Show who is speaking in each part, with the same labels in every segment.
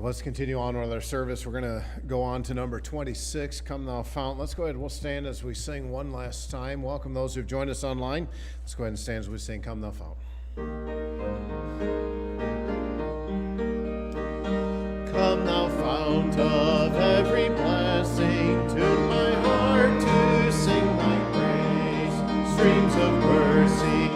Speaker 1: Let's continue on with our service. We're going to go on to number 26, Come Thou Fount. Let's go ahead and we'll stand as we sing one last time. Welcome those who've joined us online. Let's go ahead and stand as we sing Come Thou Fount. Come thou fount of every blessing, tune my heart to sing thy praise, streams of mercy.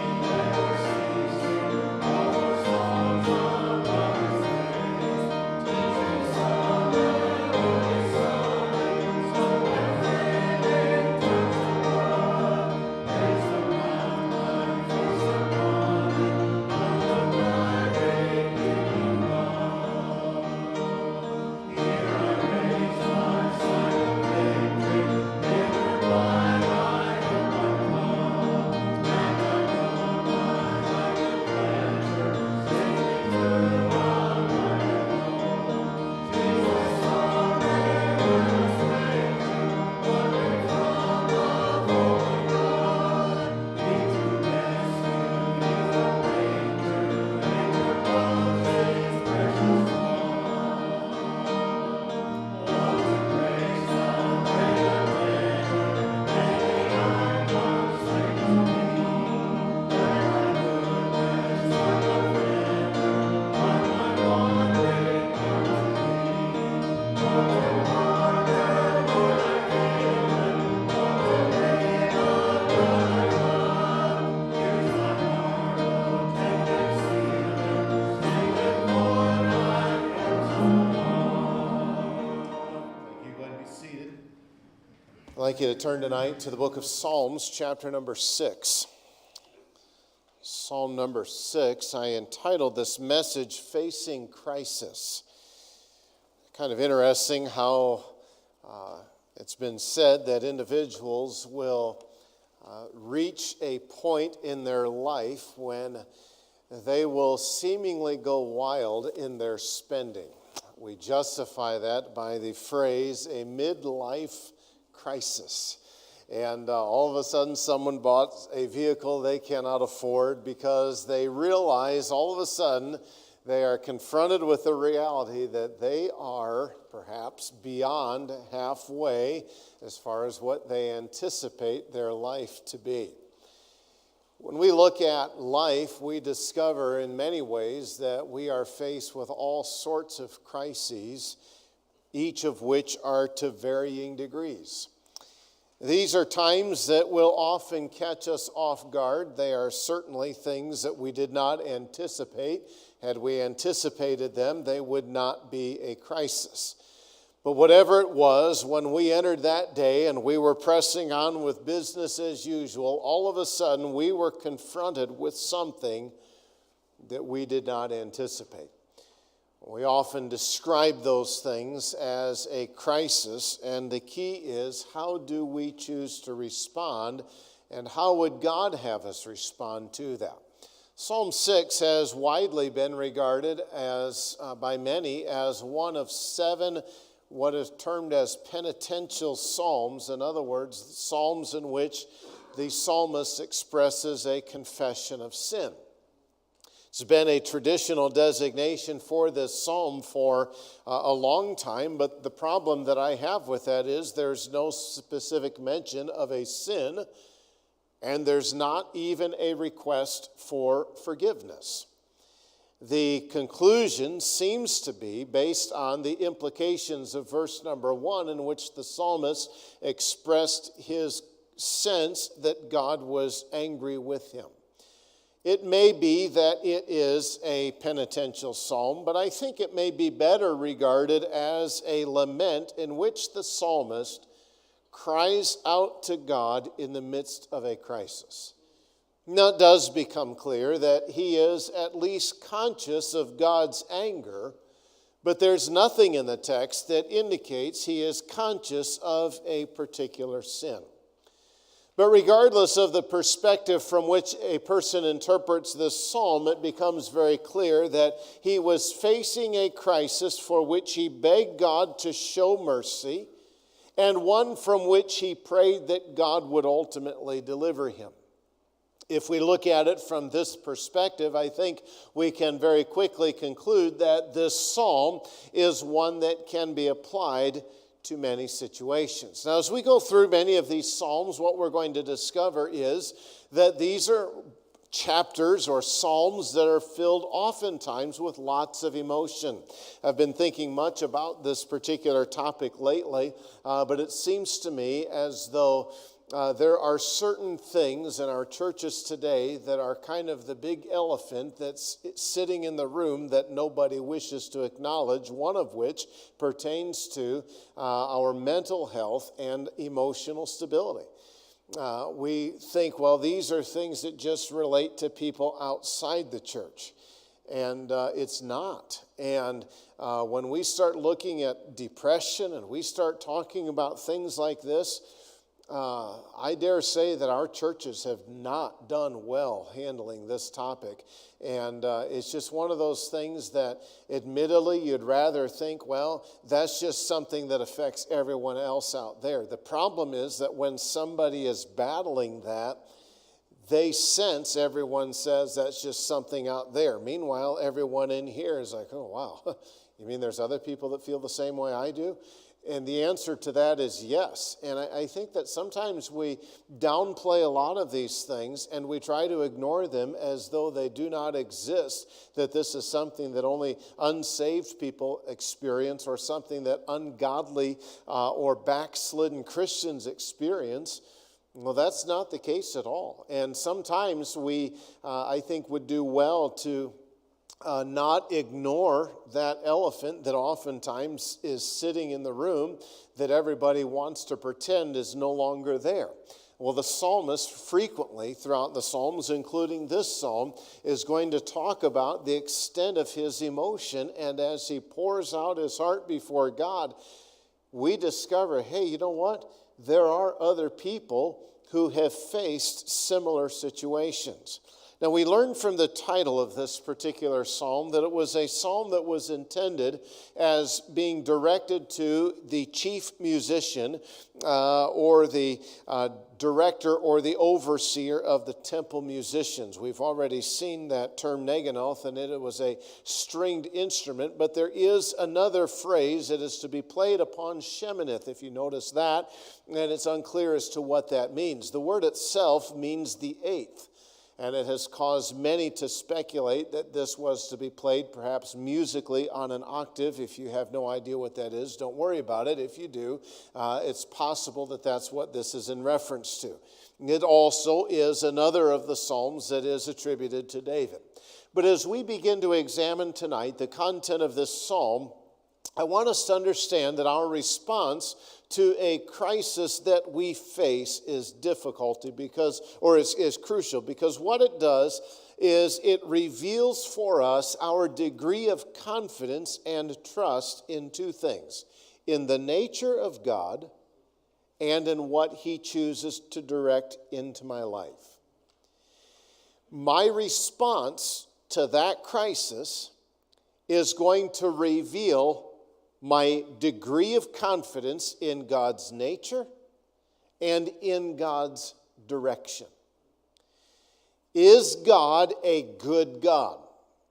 Speaker 1: I'd like you to turn tonight to the book of Psalms, chapter number 6. Psalm number 6, I entitled this message, Facing Crisis. Kind of interesting how it's been said that individuals will reach a point in their life when they will seemingly go wild in their spending. We justify that by the phrase, a midlife crisis. And all of a sudden someone bought a vehicle they cannot afford because they realize all of a sudden they are confronted with the reality that they are perhaps beyond halfway as far as what they anticipate their life to be. When we look at life, we discover in many ways that we are faced with all sorts of crises, each of which are to varying degrees. These are times that will often catch us off guard. They are certainly things that we did not anticipate. Had we anticipated them, they would not be a crisis. But whatever it was, when we entered that day and we were pressing on with business as usual, all of a sudden we were confronted with something that we did not anticipate. We often describe those things as a crisis, and the key is how do we choose to respond, and how would God have us respond to that? Psalm 6 has widely been regarded as by many as one of 7 what is termed as penitential psalms. In other words, psalms in which the psalmist expresses a confession of sin. It's been a traditional designation for this psalm for a long time, but the problem that I have with that is there's no specific mention of a sin, and there's not even a request for forgiveness. The conclusion seems to be based on the implications of verse number 1, in which the psalmist expressed his sense that God was angry with him. It may be that it is a penitential psalm, but I think it may be better regarded as a lament in which the psalmist cries out to God in the midst of a crisis. Now, it does become clear that he is at least conscious of God's anger, but there's nothing in the text that indicates he is conscious of a particular sin. But regardless of the perspective from which a person interprets this psalm, it becomes very clear that he was facing a crisis for which he begged God to show mercy, and one from which he prayed that God would ultimately deliver him. If we look at it from this perspective, I think we can very quickly conclude that this psalm is one that can be applied to many situations. Now, as we go through many of these psalms, what we're going to discover is that these are chapters or psalms that are filled oftentimes with lots of emotion. I've been thinking much about this particular topic lately, but it seems to me as though there are certain things in our churches today that are kind of the big elephant that's sitting in the room that nobody wishes to acknowledge, one of which pertains to our mental health and emotional stability. We think, well, these are things that just relate to people outside the church. And it's not. And when we start looking at depression and we start talking about things like this, I dare say that our churches have not done well handling this topic. And it's just one of those things that admittedly you'd rather think, well, that's just something that affects everyone else out there. The problem is that when somebody is battling that, they sense everyone says that's just something out there. Meanwhile, everyone in here is like, oh, wow, you mean there's other people that feel the same way I do? And the answer to that is yes. And I think that sometimes we downplay a lot of these things and we try to ignore them as though they do not exist, that this is something that only unsaved people experience or something that ungodly or backslidden Christians experience. Well, that's not the case at all. And sometimes we, I think, would do well to not ignore that elephant that oftentimes is sitting in the room that everybody wants to pretend is no longer there. Well, the psalmist frequently throughout the Psalms, including this psalm, is going to talk about the extent of his emotion, and as he pours out his heart before God, we discover, hey, you know what? There are other people who have faced similar situations. Now, we learn from the title of this particular psalm that it was a psalm that was intended as being directed to the chief musician or the director or the overseer of the temple musicians. We've already seen that term neganoth, and it was a stringed instrument, but there is another phrase that is to be played upon sheminith, if you notice that, and it's unclear as to what that means. The word itself means the eighth. And it has caused many to speculate that this was to be played perhaps musically on an octave. If you have no idea what that is, don't worry about it. If you do, it's possible that that's what this is in reference to. It also is another of the psalms that is attributed to David. But as we begin to examine tonight the content of this psalm, I want us to understand that our response to a crisis that we face is difficulty is crucial, because what it does is it reveals for us our degree of confidence and trust in two things: in the nature of God and in what He chooses to direct into my life. My response to that crisis is going to reveal my degree of confidence in God's nature and in God's direction. Is God a good God?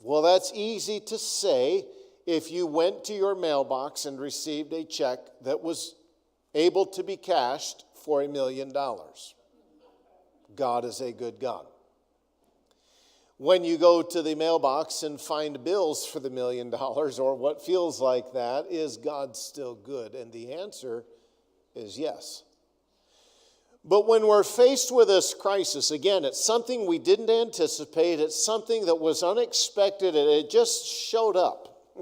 Speaker 1: Well, that's easy to say if you went to your mailbox and received a check that was able to be cashed for $1 million. God is a good God. When you go to the mailbox and find bills for the $1 million or what feels like that, is God still good? And the answer is yes. But when we're faced with this crisis, again, it's something we didn't anticipate. It's something that was unexpected, and it just showed up.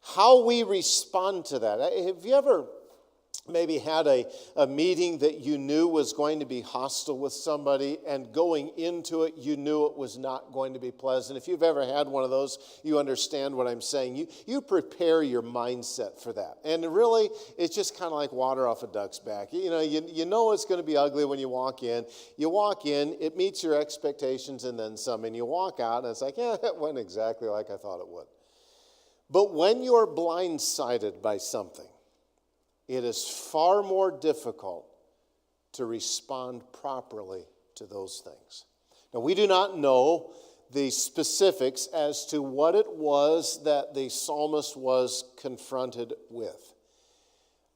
Speaker 1: How we respond to that. Have you ever maybe had a meeting that you knew was going to be hostile with somebody, and going into it, you knew it was not going to be pleasant? If you've ever had one of those, you understand what I'm saying. You prepare your mindset for that. And really, it's just kind of like water off a duck's back. You know it's going to be ugly when you walk in. You walk in, it meets your expectations and then some, and you walk out, and it's like, yeah, that went exactly like I thought it would. But when you're blindsided by something, it is far more difficult to respond properly to those things. Now, we do not know the specifics as to what it was that the psalmist was confronted with.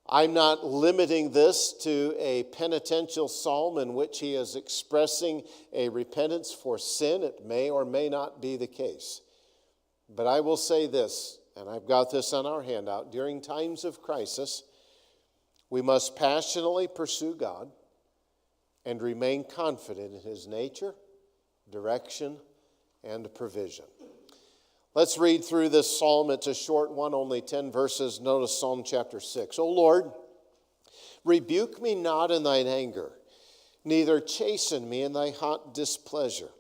Speaker 1: I'm not limiting this to a penitential psalm in which he is expressing a repentance for sin. It may or may not be the case. But I will say this, and I've got this on our handout. During times of crisis, we must passionately pursue God and remain confident in His nature, direction, and provision. Let's read through this psalm. It's a short one, only 10 verses. Notice Psalm chapter 6. O Lord, rebuke me not in thine anger, neither chasten me in thy hot displeasure.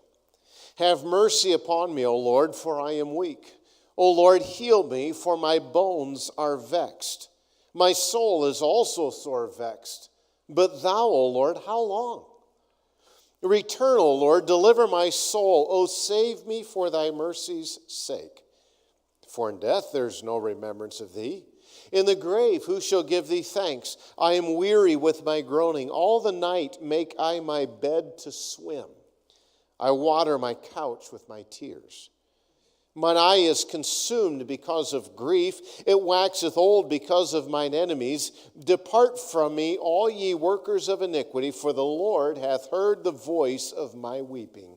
Speaker 1: Have mercy upon me, O Lord, for I am weak. O Lord, heal me, for my bones are vexed. My soul is also sore vexed. But thou, O Lord, how long? Return, O Lord, deliver my soul. O save me for thy mercy's sake. For in death there's no remembrance of thee. In the grave who shall give thee thanks? I am weary with my groaning. All the night make I my bed to swim. I water my couch with my tears. Mine eye is consumed because of grief. It waxeth old because of mine enemies. Depart from me, all ye workers of iniquity, for the Lord hath heard the voice of my weeping.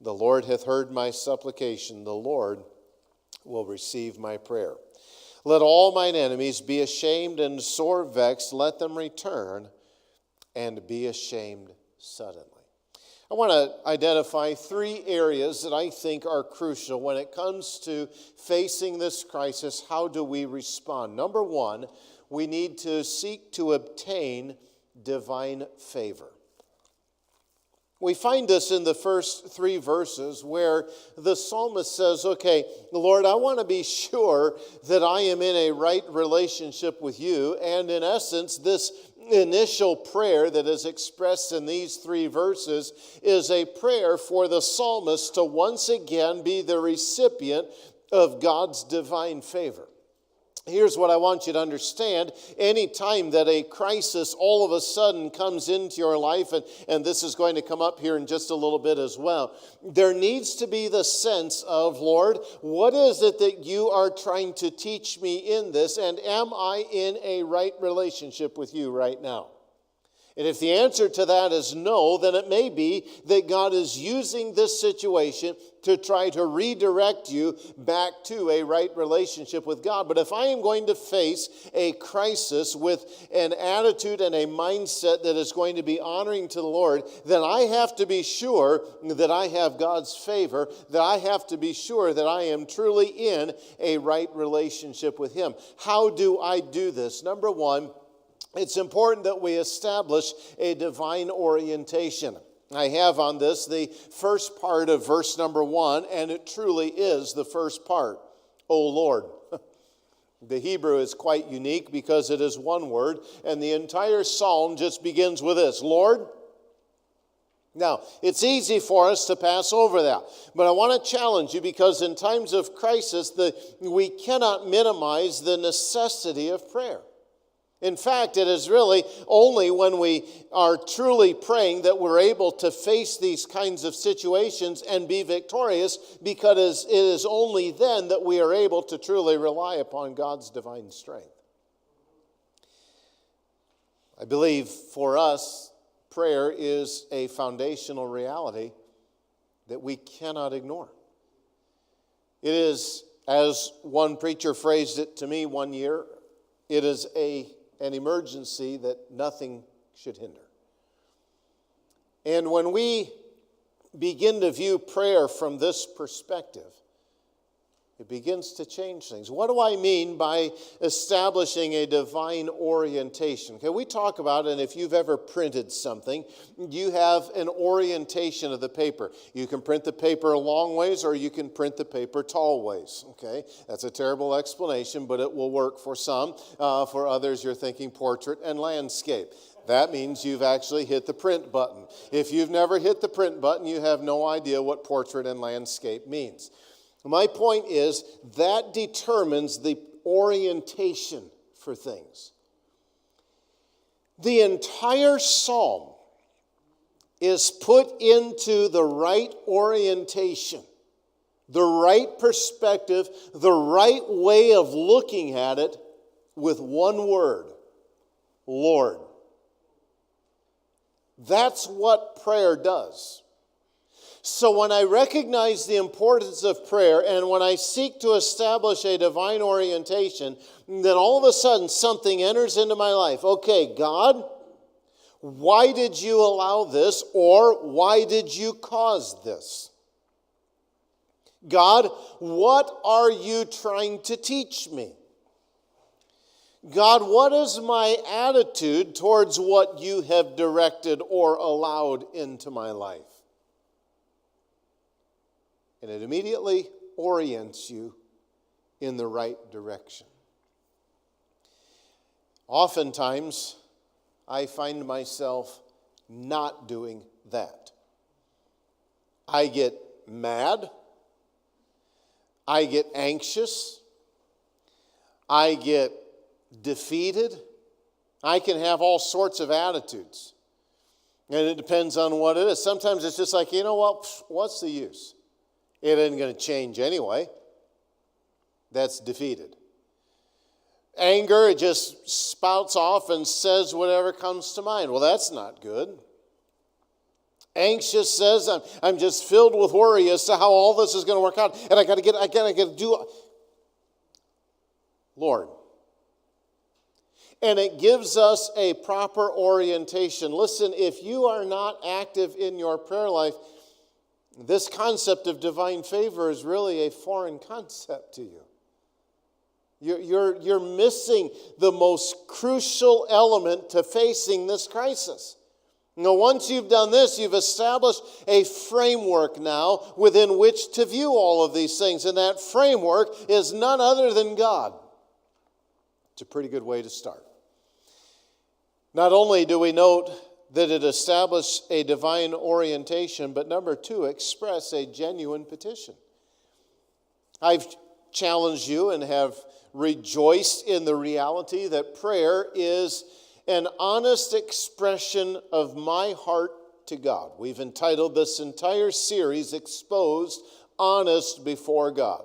Speaker 1: The Lord hath heard my supplication. The Lord will receive my prayer. Let all mine enemies be ashamed and sore vexed. Let them return and be ashamed suddenly. I want to identify 3 areas that I think are crucial when it comes to facing this crisis. How do we respond? Number 1, we need to seek to obtain divine favor. We find this in the first 3 verses where the psalmist says, okay, Lord, I want to be sure that I am in a right relationship with you. And in essence, this initial prayer that is expressed in these 3 verses is a prayer for the psalmist to once again be the recipient of God's divine favor. Here's what I want you to understand. Any time that a crisis all of a sudden comes into your life, and this is going to come up here in just a little bit as well, there needs to be the sense of, Lord, what is it that you are trying to teach me in this, and am I in a right relationship with you right now? And if the answer to that is no, then it may be that God is using this situation to try to redirect you back to a right relationship with God. But if I am going to face a crisis with an attitude and a mindset that is going to be honoring to the Lord, then I have to be sure that I have God's favor, that I have to be sure that I am truly in a right relationship with Him. How do I do this? Number 1, it's important that we establish a divine orientation. I have on this the first part of verse number 1, and it truly is the first part. O Lord. The Hebrew is quite unique because it is one word, and the entire psalm just begins with this, Lord. Now, it's easy for us to pass over that, but I want to challenge you because in times of crisis, we cannot minimize the necessity of prayer. In fact, it is really only when we are truly praying that we're able to face these kinds of situations and be victorious, because it is only then that we are able to truly rely upon God's divine strength. I believe for us, prayer is a foundational reality that we cannot ignore. It is, as one preacher phrased it to me one year, it is an emergency that nothing should hinder. And when we begin to view prayer from this perspective, it begins to change things. What do I mean by establishing a divine orientation? Okay, we talk about, and if you've ever printed something, you have an orientation of the paper. You can print the paper long ways or you can print the paper tall ways. Okay, that's a terrible explanation, but it will work for some. For others, you're thinking portrait and landscape. That means you've actually hit the print button. If you've never hit the print button, you have no idea what portrait and landscape means. My point is that determines the orientation for things. The entire psalm is put into the right orientation, the right perspective, the right way of looking at it with one word: Lord. That's what prayer does. So when I recognize the importance of prayer and when I seek to establish a divine orientation, then all of a sudden something enters into my life. Okay, God, why did you allow this, or why did you cause this? God, what are you trying to teach me? God, what is my attitude towards what you have directed or allowed into my life? And it immediately orients you in the right direction. Oftentimes, I find myself not doing that. I get mad. I get anxious. I get defeated. I can have all sorts of attitudes. And it depends on what it is. Sometimes it's just like, you know what? What's the use? It isn't going to change anyway. That's defeated. Anger, it just spouts off and says whatever comes to mind. Well, that's not good. Anxious says, I'm just filled with worry as to how all this is going to work out. And I got to do. Lord. And it gives us a proper orientation. Listen, if you are not active in your prayer life, this concept of divine favor is really a foreign concept to you. You're missing the most crucial element to facing this crisis. Now, once you've done this, you've established a framework now within which to view all of these things. And that framework is none other than God. It's a pretty good way to start. Not only do we note that it established a divine orientation, but number two, express a genuine petition. I've challenged you and have rejoiced in the reality that prayer is an honest expression of my heart to God. We've entitled this entire series, Exposed, Honest Before God.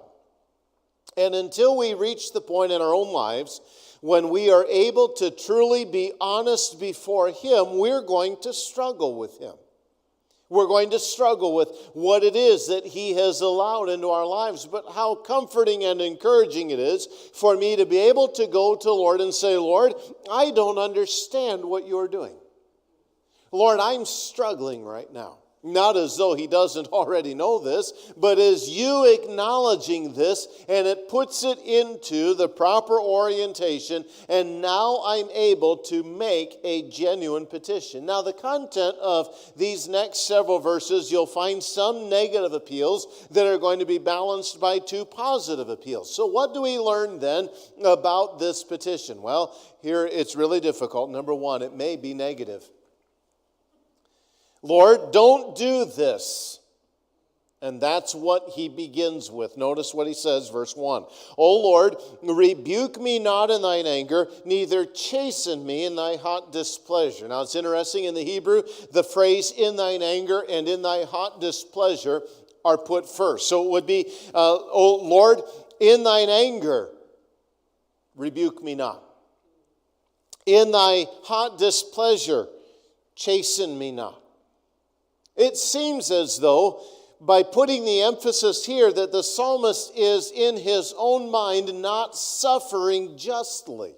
Speaker 1: And until we reach the point in our own lives when we are able to truly be honest before Him, we're going to struggle with Him. We're going to struggle with what it is that He has allowed into our lives. But how comforting and encouraging it is for me to be able to go to the Lord and say, Lord, I don't understand what you're doing. Lord, I'm struggling right now. Not as though He doesn't already know this, but as you acknowledging this, and it puts it into the proper orientation, and now I'm able to make a genuine petition. Now, the content of these next several verses, you'll find some negative appeals that are going to be balanced by two positive appeals. So what do we learn then about this petition? Well, here it's really difficult. Number one, it may be negative. Lord, don't do this. And that's what he begins with. Notice what he says, verse 1. O Lord, rebuke me not in thine anger, neither chasten me in thy hot displeasure. Now it's interesting, in the Hebrew, the phrase in thine anger and in thy hot displeasure are put first. So it would be, O Lord, in thine anger, rebuke me not. In thy hot displeasure, chasten me not. It seems as though by putting the emphasis here that the psalmist is in his own mind not suffering justly.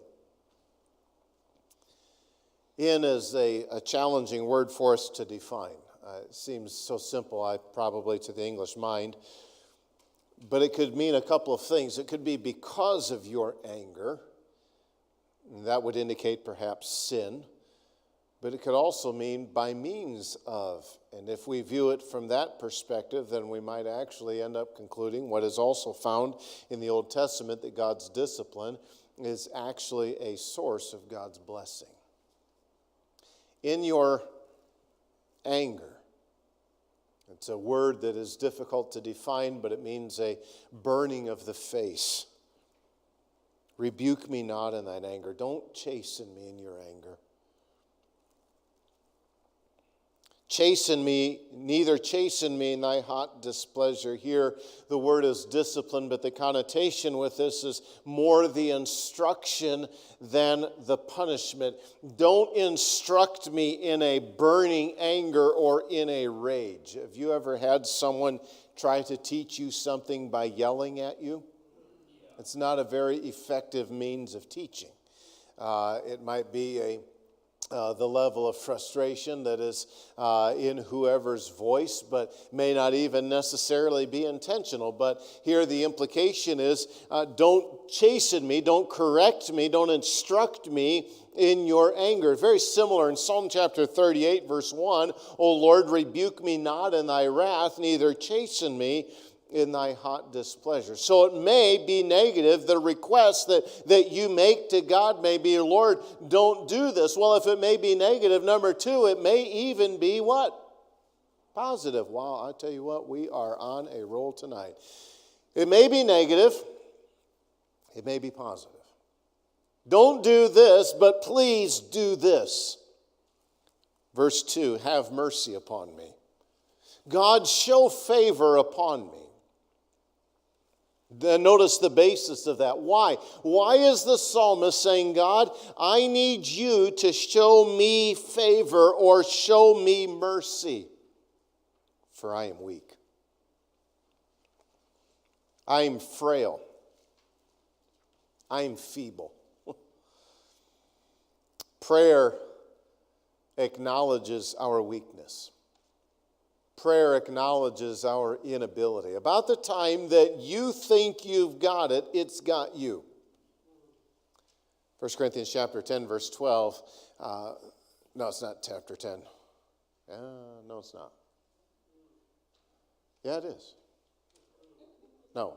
Speaker 1: In is a challenging word for us to define. It seems so simple, probably to the English mind, but it could mean a couple of things. It could be because of your anger. That would indicate perhaps sin. But it could also mean by means of. And if we view it from that perspective, then we might actually end up concluding what is also found in the Old Testament, that God's discipline is actually a source of God's blessing. In your anger, it's a word that is difficult to define, but it means a burning of the face. Rebuke me not in thine anger. Don't chasten me in your anger. Neither chasten me in thy hot displeasure. Here the word is discipline, but the connotation with this is more the instruction than the punishment. Don't instruct me in a burning anger or in a rage. Have you ever had someone try to teach you something by yelling at you? It's not a very effective means of teaching. It might be the level of frustration that is in whoever's voice, but may not even necessarily be intentional. But here the implication is, don't chasten me, don't correct me, don't instruct me in your anger. Very similar in Psalm chapter 38, verse 1, O Lord, rebuke me not in thy wrath, neither chasten me in thy hot displeasure. So it may be negative. The request that you make to God may be, Lord, don't do this. Well, if it may be negative, number two, it may even be what? Positive. Wow, I tell you what, we are on a roll tonight. It may be negative. It may be positive. Don't do this, but please do this. Verse 2, have mercy upon me. God, show favor upon me. Then notice the basis of that. Why? Why is the psalmist saying, God, I need you to show me favor or show me mercy, for I am weak. I am frail. I am feeble. Prayer acknowledges our weakness. Prayer acknowledges our inability. About the time that you think you've got it, it's got you. 1 Corinthians chapter 10, verse 12. No, it's not chapter 10. No, it's not. Yeah, it is. No.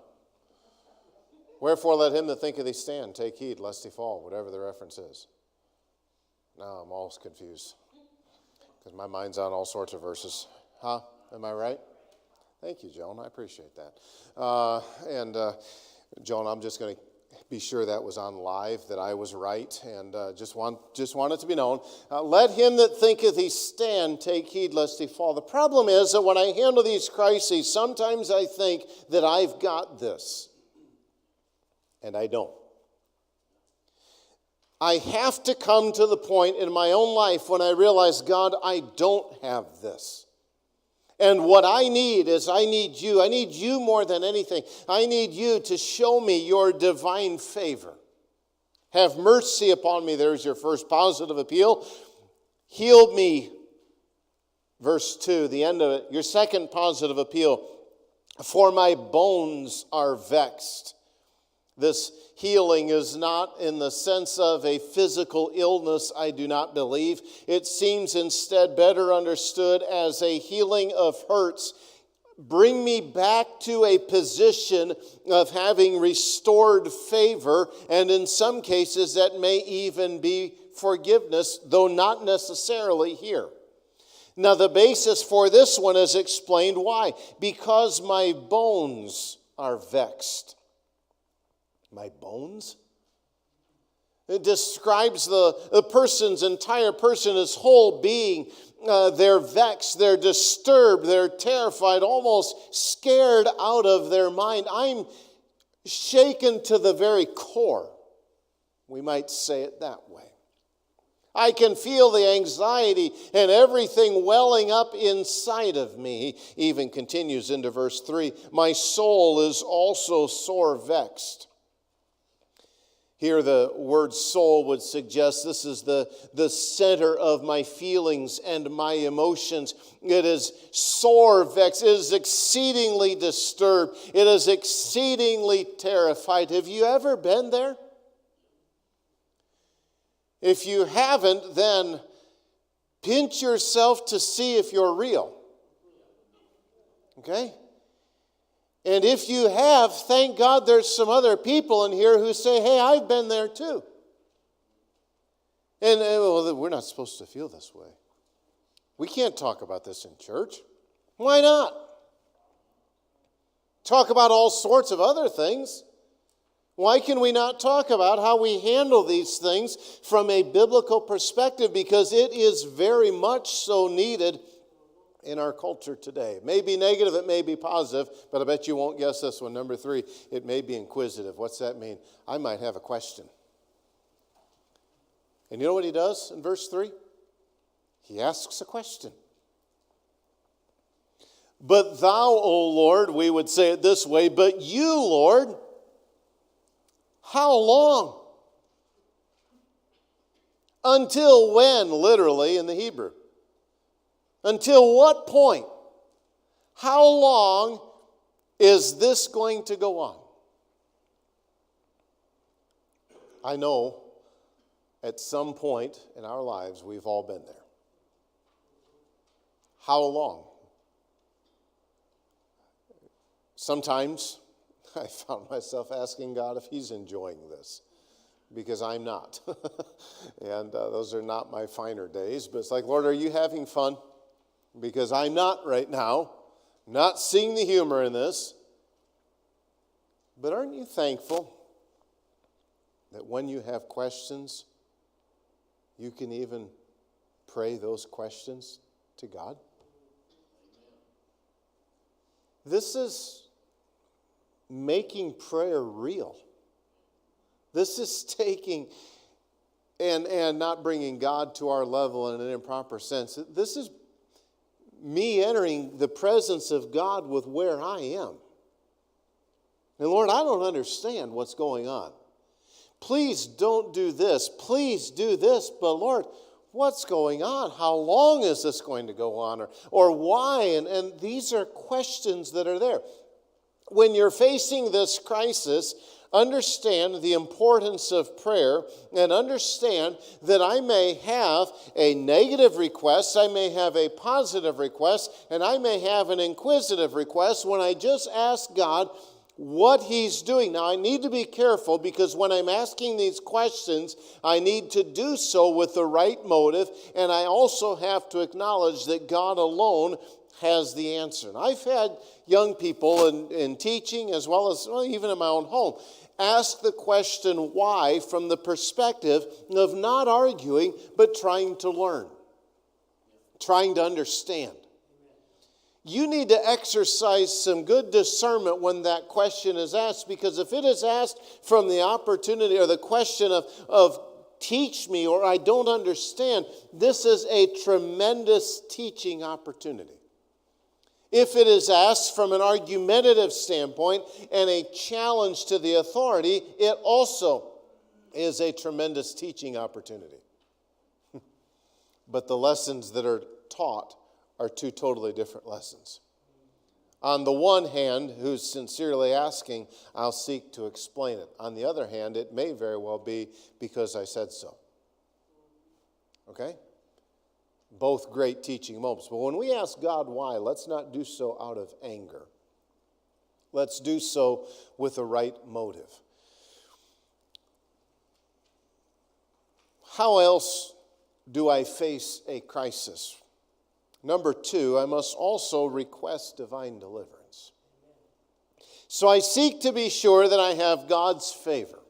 Speaker 1: Wherefore let him that thinketh he stand take heed lest he fall, whatever the reference is. Now I'm all confused because my mind's on all sorts of verses. Huh? Am I right? Thank you, Joan. I appreciate that. Joan, I'm just going to be sure that was on live, that I was right, and just want it to be known. Let him that thinketh he stand take heed lest he fall. The problem is that when I handle these crises, sometimes I think that I've got this, and I don't. I have to come to the point in my own life when I realize, God, I don't have this. And what I need is I need you. I need you more than anything. I need you to show me your divine favor. Have mercy upon me. There's your first positive appeal. Heal me. Verse 2, the end of it. Your second positive appeal. For my bones are vexed. This healing is not in the sense of a physical illness, I do not believe. It seems instead better understood as a healing of hurts. Bring me back to a position of having restored favor, and in some cases that may even be forgiveness, though not necessarily here. Now the basis for this one is explained why. Because my bones are vexed. My bones? It describes the person's entire person, his whole being. They're vexed, they're disturbed, they're terrified, almost scared out of their mind. I'm shaken to the very core. We might say it that way. I can feel the anxiety and everything welling up inside of me. He even continues into verse 3. My soul is also sore vexed. Here the word soul would suggest this is the center of my feelings and my emotions. It is sore vexed. It is exceedingly disturbed. It is exceedingly terrified. Have you ever been there? If you haven't, then pinch yourself to see if you're real. Okay? And if you have, thank God there's some other people in here who say, hey, I've been there too. And well, we're not supposed to feel this way. We can't talk about this in church. Why not? Talk about all sorts of other things. Why can we not talk about how we handle these things from a biblical perspective? Because it is very much so needed in our culture today. It may be negative, it may be positive, but I bet you won't guess this one. Number 3, it may be inquisitive. What's that mean? I might have a question. And you know what he does in verse 3? He asks a question. But thou, O Lord, we would say it this way, but you, Lord, how long? Until when, literally, in the Hebrew? Until what point? How long is this going to go on? I know at some point in our lives we've all been there. How long? Sometimes I found myself asking God if he's enjoying this, because I'm not. And those are not my finer days. But it's like, Lord, are you having fun? Because I'm not right now. Not seeing the humor in this. But aren't you thankful that when you have questions, you can even pray those questions to God? This is making prayer real. This is taking and not bringing God to our level in an improper sense. This is me entering the presence of God with where I am. And Lord, I don't understand what's going on. Please don't do this. Please do this. But Lord, what's going on? How long is this going to go on? Or why? And these are questions that are there. When you're facing this crisis, understand the importance of prayer and understand that I may have a negative request, I may have a positive request, and I may have an inquisitive request when I just ask God what he's doing. Now, I need to be careful because when I'm asking these questions, I need to do so with the right motive, and I also have to acknowledge that God alone has the answer. And I've had young people in teaching as well as even in my own home ask the question why from the perspective of not arguing but trying to learn, trying to understand. You need to exercise some good discernment when that question is asked, because if it is asked from the opportunity or the question of teach me or I don't understand, this is a tremendous teaching opportunity. If it is asked from an argumentative standpoint and a challenge to the authority, it also is a tremendous teaching opportunity. But the lessons that are taught are two totally different lessons. On the one hand, who's sincerely asking, I'll seek to explain it. On the other hand, it may very well be because I said so. Okay? Both great teaching moments. But when we ask God why, let's not do so out of anger. Let's do so with the right motive. How else do I face a crisis? Number 2, I must also request divine deliverance. So I seek to be sure that I have God's favor.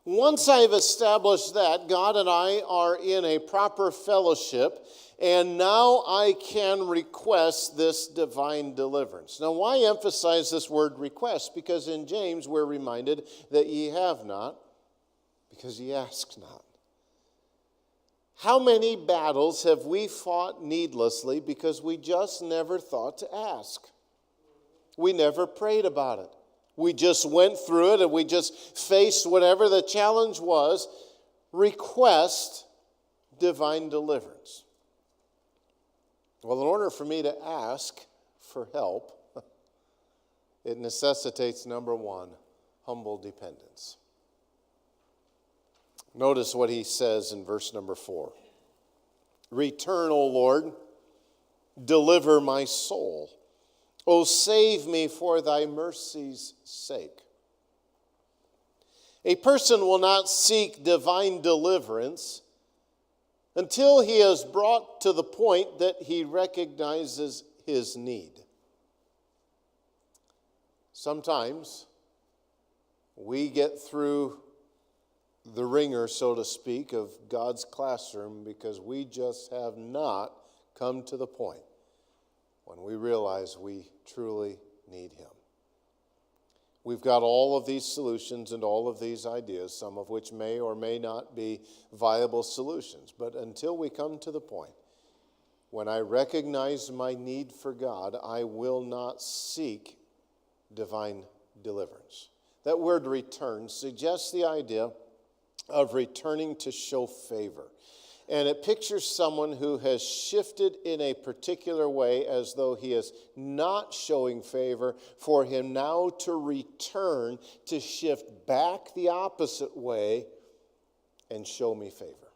Speaker 1: Once I've established that, God and I are in a proper fellowship, and now I can request this divine deliverance. Now, why emphasize this word request? Because in James we're reminded that ye have not, because ye ask not. How many battles have we fought needlessly because we just never thought to ask? We never prayed about it. We just went through it and we just faced whatever the challenge was. Request divine deliverance. Well, in order for me to ask for help, it necessitates, number 1, humble dependence. Notice what he says in verse number 4. Return, O Lord, deliver my soul. O save me for thy mercy's sake. A person will not seek divine deliverance until he is brought to the point that he recognizes his need. Sometimes we get through the ringer, so to speak, of God's classroom because we just have not come to the point when we realize we truly need Him. We've got all of these solutions and all of these ideas, some of which may or may not be viable solutions. But until we come to the point when I recognize my need for God, I will not seek divine deliverance. That word return suggests the idea of returning to show favor. And it pictures someone who has shifted in a particular way as though he is not showing favor, for him now to return, to shift back the opposite way and show me favor.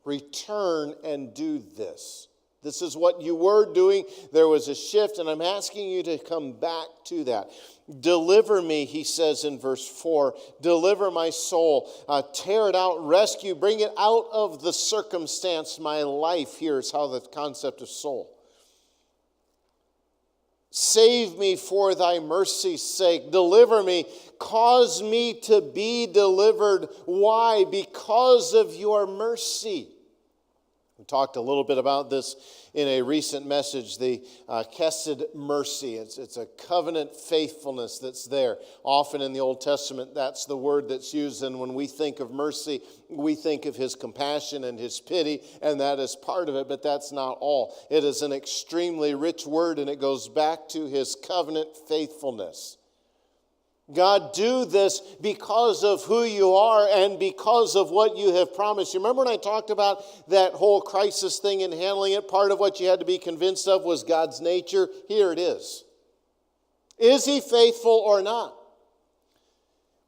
Speaker 1: Return and do this. This is what you were doing. There was a shift, and I'm asking you to come back to that. Deliver me, he says in verse 4. Deliver my soul. Tear it out, rescue, bring it out of the circumstance, my life. Here's how the concept of soul. Save me for thy mercy's sake. Deliver me. Cause me to be delivered. Why? Because of your mercy. We talked a little bit about this in a recent message, the Chesed mercy. It's a covenant faithfulness that's there. Often in the Old Testament, that's the word that's used. And when we think of mercy, we think of His compassion and His pity, and that is part of it, but that's not all. It is an extremely rich word, and it goes back to His covenant faithfulness. God, do this because of who you are and because of what you have promised. You remember when I talked about that whole crisis thing and handling it? Part of what you had to be convinced of was God's nature. Here it is. Is He faithful or not?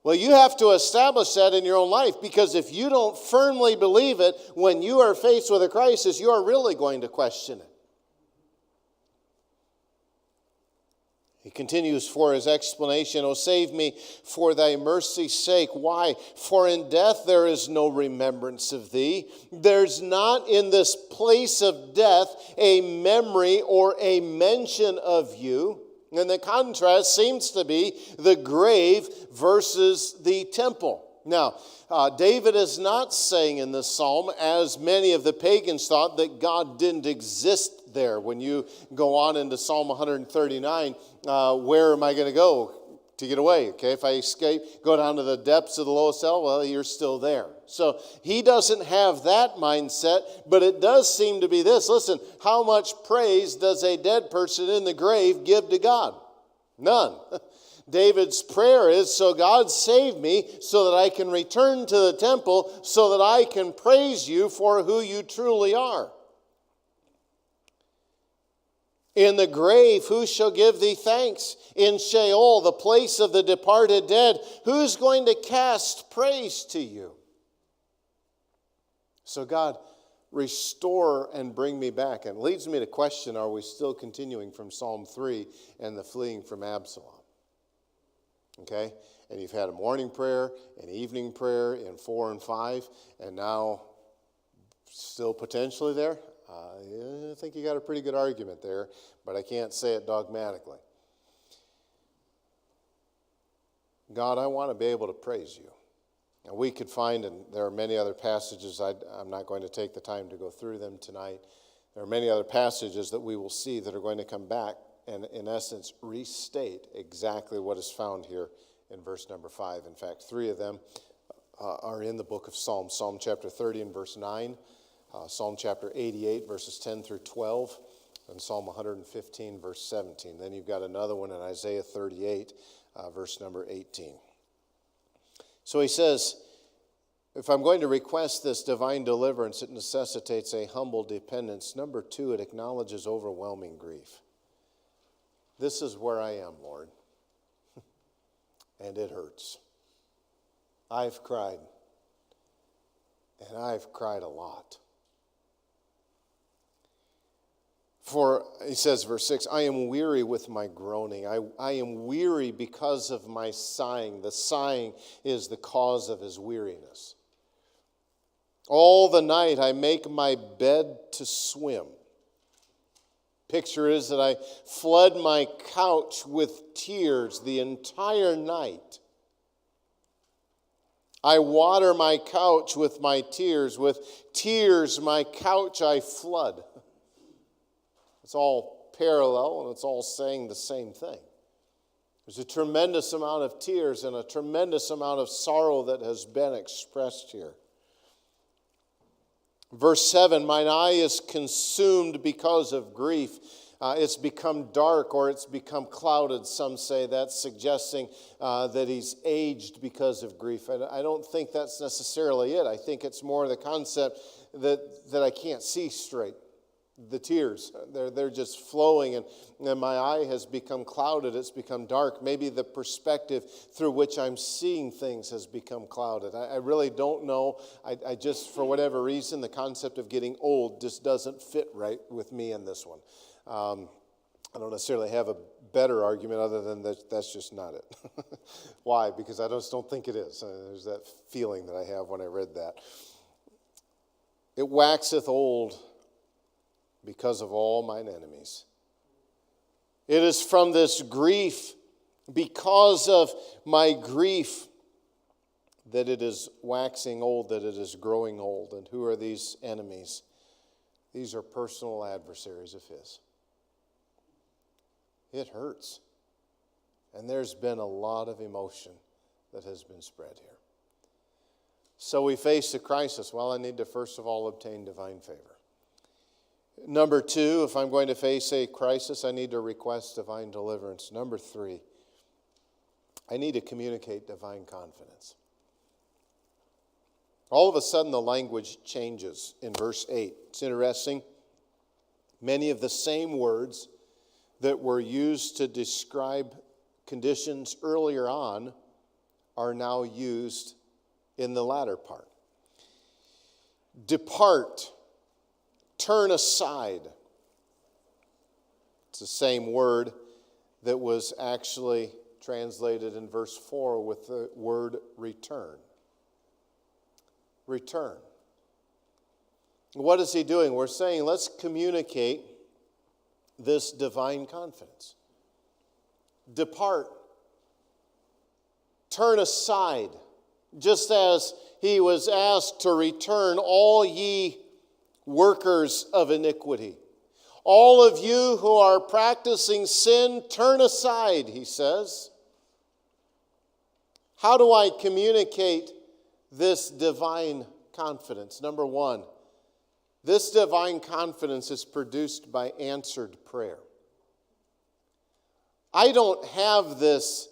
Speaker 1: Well, you have to establish that in your own life, because if you don't firmly believe it, when you are faced with a crisis, you are really going to question it. He continues for his explanation, O save me for thy mercy's sake. Why? For in death there is no remembrance of thee. There's not in this place of death a memory or a mention of you. And the contrast seems to be the grave versus the temple. Now, David is not saying in this psalm, as many of the pagans thought, that God didn't exist there. When you go on into Psalm 139, where am I going to go to get away? Okay, if I escape, go down to the depths of the lowest hell, well, you're still there. So he doesn't have that mindset, but it does seem to be this. Listen, how much praise does a dead person in the grave give to God? None. David's prayer is, so God save me so that I can return to the temple, so that I can praise you for who you truly are. In the grave, who shall give thee thanks? In Sheol, the place of the departed dead, who's going to cast praise to you? So God, restore and bring me back. And it leads me to question, are we still continuing from Psalm 3 and the fleeing from Absalom? Okay? And you've had a morning prayer, an evening prayer in 4 and 5, and now still potentially there? I think you got a pretty good argument there, but I can't say it dogmatically. God, I want to be able to praise you. And we could find, and there are many other passages, I'm not going to take the time to go through them tonight. There are many other passages that we will see that are going to come back and, in essence, restate exactly what is found here in verse number 5. In fact, 3 of them are in the book of Psalms. Psalm chapter 30 and verse 9. Psalm chapter 88, verses 10 through 12, and Psalm 115, verse 17. Then you've got another one in Isaiah 38, verse number 18. So he says, if I'm going to request this divine deliverance, it necessitates a humble dependence. Number 2, it acknowledges overwhelming grief. This is where I am, Lord, and it hurts. I've cried, and I've cried a lot. For, he says, verse 6, I am weary with my groaning. I am weary because of my sighing. The sighing is the cause of his weariness. All the night I make my bed to swim. Picture is that I flood my couch with tears the entire night. I water my couch with my tears. With tears my couch I flood. It's all parallel, and it's all saying the same thing. There's a tremendous amount of tears and a tremendous amount of sorrow that has been expressed here. Verse 7, mine eye is consumed because of grief. It's become dark or it's become clouded, some say. That's suggesting that he's aged because of grief. And I don't think that's necessarily it. I think it's more the concept that I can't see straight. The tears, they're just flowing, and my eye has become clouded. It's become dark. Maybe the perspective through which I'm seeing things has become clouded. I really don't know. I just, for whatever reason, the concept of getting old just doesn't fit right with me in this one. I don't necessarily have a better argument other than that's just not it. Why? Because I just don't think it is. There's that feeling that I have when I read that. It waxeth old because of all mine enemies. It is from this grief, because of my grief, that it is waxing old, that it is growing old. And who are these enemies? These are personal adversaries of his. It hurts. And there's been a lot of emotion that has been spread here. So we face a crisis. Well, I need to first of all obtain divine favor. Number 2, if I'm going to face a crisis, I need to request divine deliverance. Number 3, I need to communicate divine confidence. All of a sudden, the language changes in verse 8. It's interesting. Many of the same words that were used to describe conditions earlier on are now used in the latter part. Depart. Turn aside. It's the same word that was actually translated in verse 4 with the word return. Return. What is he doing? We're saying let's communicate this divine confidence. Depart. Turn aside. Just as he was asked to return, all ye workers of iniquity. All of you who are practicing sin, turn aside, he says. How do I communicate this divine confidence? Number 1, this divine confidence is produced by answered prayer. I don't have this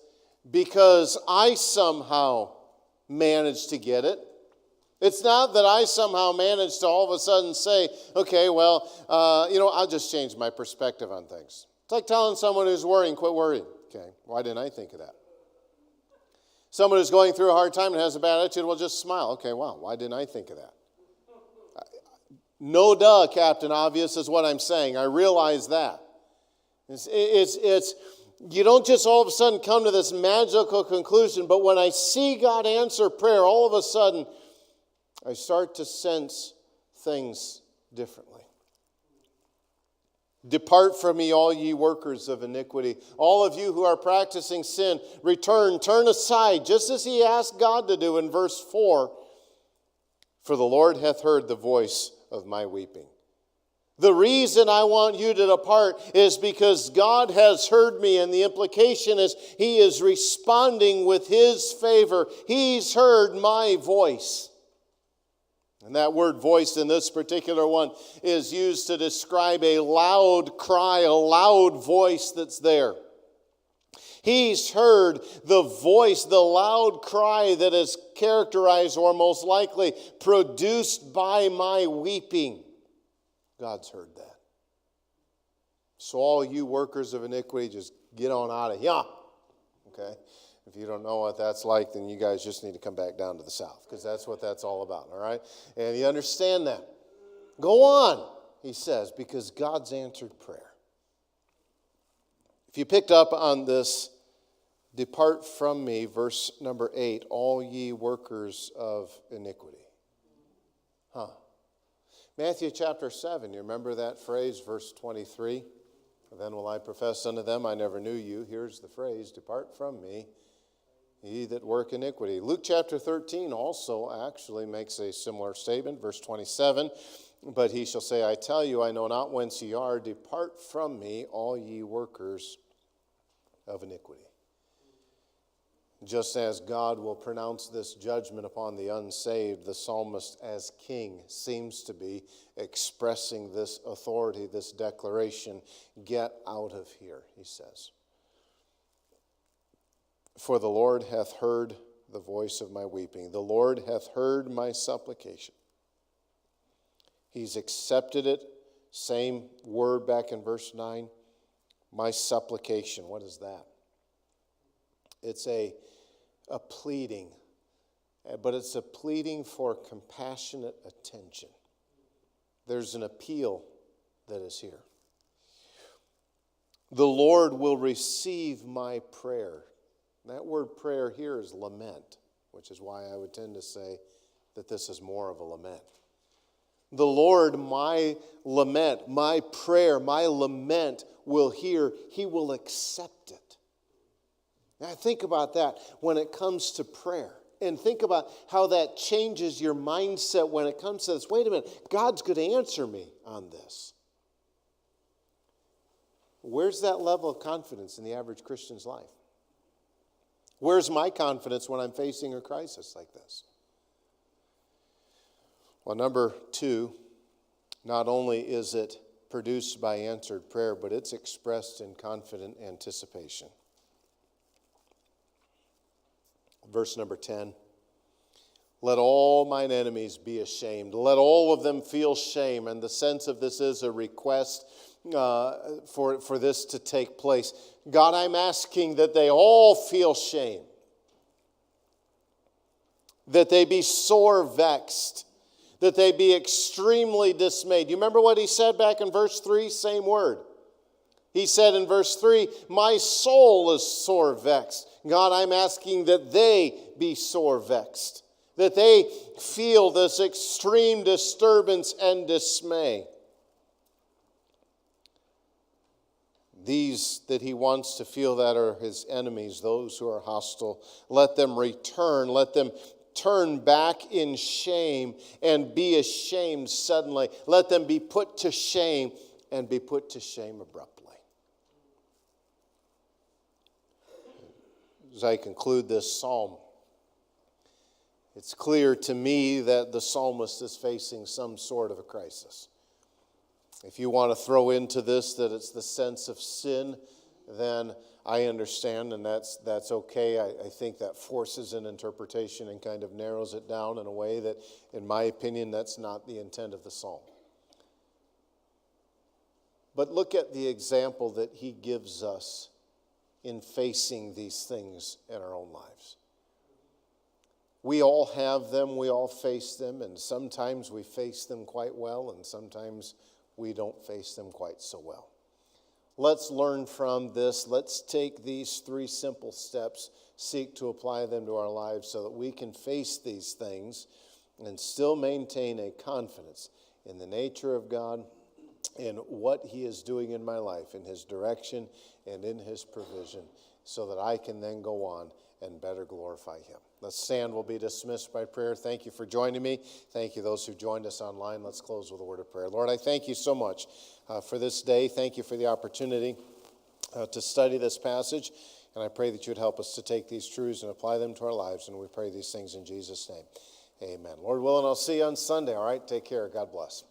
Speaker 1: because I somehow managed to get it. It's not that I somehow managed to all of a sudden say, okay, well, I'll just change my perspective on things. It's like telling someone who's worrying, quit worrying. Okay, why didn't I think of that? Someone who's going through a hard time and has a bad attitude, well, just smile. Okay, wow, why didn't I think of that? No duh, Captain Obvious is what I'm saying. I realize that. It's you don't just all of a sudden come to this magical conclusion, but when I see God answer prayer, all of a sudden, I start to sense things differently. Depart from me, all ye workers of iniquity. All of you who are practicing sin, return, turn aside, just as he asked God to do in verse 4. For the Lord hath heard the voice of my weeping. The reason I want you to depart is because God has heard me, and the implication is he is responding with his favor. He's heard my voice. And that word voice in this particular one is used to describe a loud cry, a loud voice that's there. He's heard the voice, the loud cry that is characterized or most likely produced by my weeping. God's heard that. So all you workers of iniquity, just get on out of here. Okay? If you don't know what that's like, then you guys just need to come back down to the south, because that's what that's all about, all right? And you understand that. Go on, he says, because God's answered prayer. If you picked up on this, depart from me, verse number 8, all ye workers of iniquity. Matthew chapter 7, you remember that phrase, verse 23? Then will I profess unto them, I never knew you. Here's the phrase, depart from me, ye that work iniquity. Luke chapter 13 also actually makes a similar statement, verse 27. But he shall say, I tell you, I know not whence ye are. Depart from me, all ye workers of iniquity. Just as God will pronounce this judgment upon the unsaved, the psalmist as king seems to be expressing this authority, this declaration. Get out of here, he says. For the Lord hath heard the voice of my weeping. The Lord hath heard my supplication. He's accepted it. Same word back in verse 9. My supplication. What is that? It's a pleading. But it's a pleading for compassionate attention. There's an appeal that is here. The Lord will receive my prayer. That word prayer here is lament, which is why I would tend to say that this is more of a lament. The Lord, my lament, my prayer, my lament will hear. He will accept it. Now think about that when it comes to prayer. And think about how that changes your mindset when it comes to this. Wait a minute, God's going to answer me on this. Where's that level of confidence in the average Christian's life? Where's my confidence when I'm facing a crisis like this? Well, number 2, not only is it produced by answered prayer, but it's expressed in confident anticipation. Verse number 10, let all mine enemies be ashamed. Let all of them feel shame. And the sense of this is a request for this to take place. God, I'm asking that they all feel shame. That they be sore vexed. That they be extremely dismayed. You remember what he said back in verse 3? Same word. He said in verse 3, my soul is sore vexed. God, I'm asking that they be sore vexed. That they feel this extreme disturbance and dismay. These that he wants to feel that are his enemies, those who are hostile. Let them return. Let them turn back in shame and be ashamed suddenly. Let them be put to shame and be put to shame abruptly. As I conclude this psalm, it's clear to me that the psalmist is facing some sort of a crisis. If you want to throw into this that it's the sense of sin, then I understand, and that's okay. I think that forces an interpretation and kind of narrows it down in a way that, in my opinion, that's not the intent of the psalm. But look at the example that he gives us in facing these things in our own lives. We all have them, we all face them, and sometimes we face them quite well, and sometimes we don't face them quite so well. Let's learn from this. Let's take these 3 simple steps, seek to apply them to our lives so that we can face these things and still maintain a confidence in the nature of God, in what he is doing in my life, in his direction and in his provision, so that I can then go on and better glorify him. Let's stand. We'll be dismissed by prayer. Thank you for joining me. Thank you those who joined us online. Let's close with a word of prayer. Lord, I thank you so much for this day. Thank you for the opportunity to study this passage. And I pray that you would help us to take these truths and apply them to our lives. And we pray these things in Jesus' name. Amen. Lord willing, I'll see you on Sunday. All right, take care. God bless.